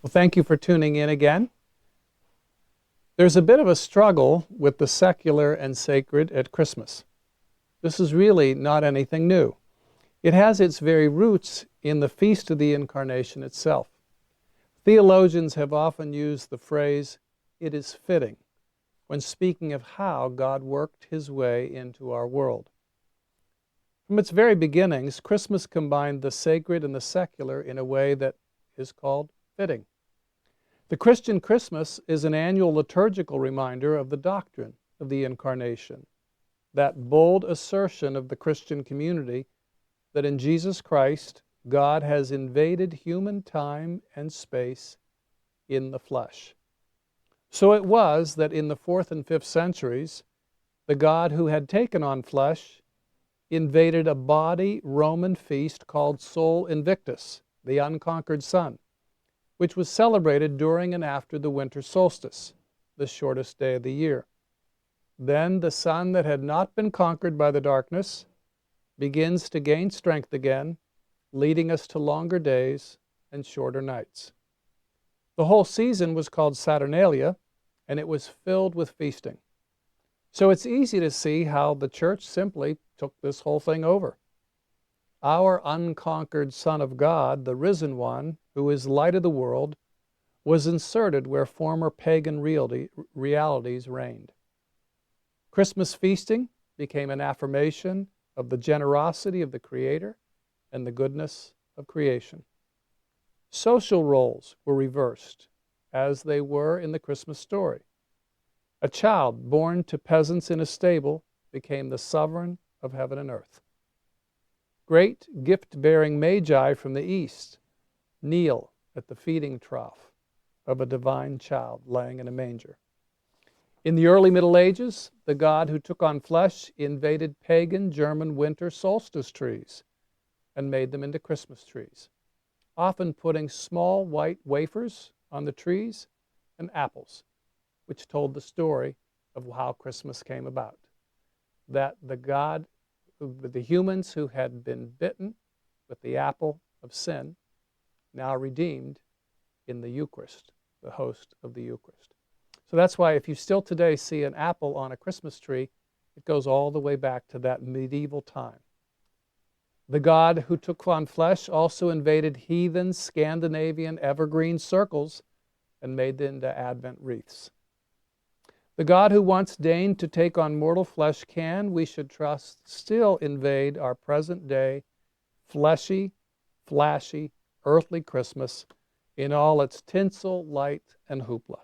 Well, thank you for tuning in again. There's a bit of a struggle with the secular and sacred at Christmas. This is really not anything new. It has its very roots in the Feast of the Incarnation itself. Theologians have often used the phrase, "it is fitting," when speaking of how God worked his way into our world. From its very beginnings, Christmas combined the sacred and the secular in a way that is called fitting. The Christian Christmas is an annual liturgical reminder of the doctrine of the Incarnation, that bold assertion of the Christian community that in Jesus Christ, God has invaded human time and space in the flesh. So it was that in the 4th and 5th centuries, the God who had taken on flesh invaded a body Roman feast called Sol Invictus, the unconquered sun, which was celebrated during and after the winter solstice, the shortest day of the year. Then the sun that had not been conquered by the darkness begins to gain strength again, leading us to longer days and shorter nights. The whole season was called Saturnalia, and it was filled with feasting. So it's easy to see how the church simply took this whole thing over. Our unconquered Son of God, the risen one, who is light of the world, was inserted where former pagan realities reigned. Christmas feasting became an affirmation of the generosity of the Creator and the goodness of creation. Social roles were reversed, as they were in the Christmas story. A child born to peasants in a stable became the sovereign of heaven and earth. Great gift-bearing magi from the east kneel at the feeding trough of a divine child lying in a manger. In the early Middle Ages, the God who took on flesh invaded pagan German winter solstice trees and made them into Christmas trees, often putting small white wafers on the trees and apples, which told the story of how Christmas came about. That the humans who had been bitten with the apple of sin, now redeemed in the Eucharist, the host of the Eucharist. So that's why if you still today see an apple on a Christmas tree, it goes all the way back to that medieval time. The God who took on flesh also invaded heathen Scandinavian evergreen circles and made them into Advent wreaths. The God who once deigned to take on mortal flesh can, we should trust, still invade our present-day, fleshy, flashy, earthly Christmas in all its tinsel, light, and hoopla.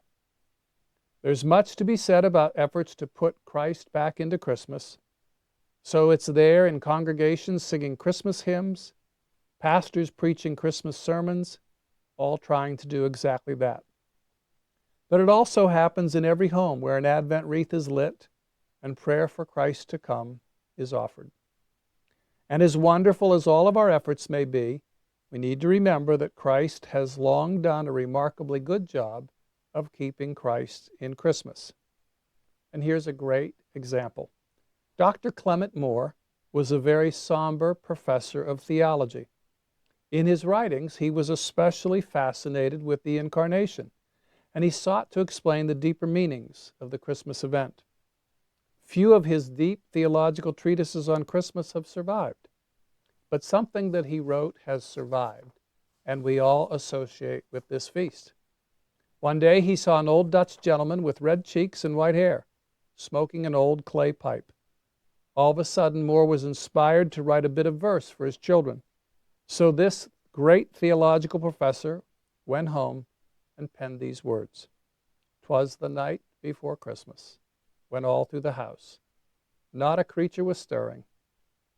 There's much to be said about efforts to put Christ back into Christmas. So it's there in congregations singing Christmas hymns, pastors preaching Christmas sermons, all trying to do exactly that. But it also happens in every home where an Advent wreath is lit and prayer for Christ to come is offered. And as wonderful as all of our efforts may be, we need to remember that Christ has long done a remarkably good job of keeping Christ in Christmas. And here's a great example. Dr. Clement Moore was a very somber professor of theology. In his writings, he was especially fascinated with the Incarnation, and he sought to explain the deeper meanings of the Christmas event. Few of his deep theological treatises on Christmas have survived, but something that he wrote has survived, and we all associate with this feast. One day he saw an old Dutch gentleman with red cheeks and white hair, smoking an old clay pipe. All of a sudden, Moore was inspired to write a bit of verse for his children. So this great theological professor went home and penned these words. "'Twas the night before Christmas, when all through the house not a creature was stirring,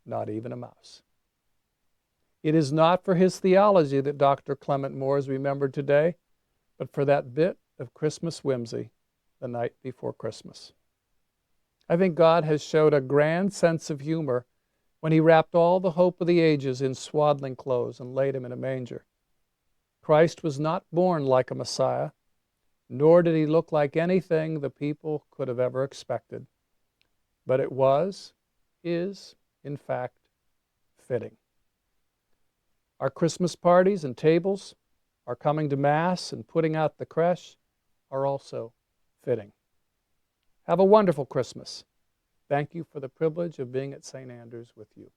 not even a mouse." It is not for his theology that Dr. Clement Moore is remembered today, but for that bit of Christmas whimsy the night before Christmas. I think God has showed a grand sense of humor when he wrapped all the hope of the ages in swaddling clothes and laid him in a manger. Christ was not born like a Messiah, nor did he look like anything the people could have ever expected. But it is, in fact, fitting. Our Christmas parties and tables, our coming to Mass and putting out the creche are also fitting. Have a wonderful Christmas. Thank you for the privilege of being at St. Andrews with you.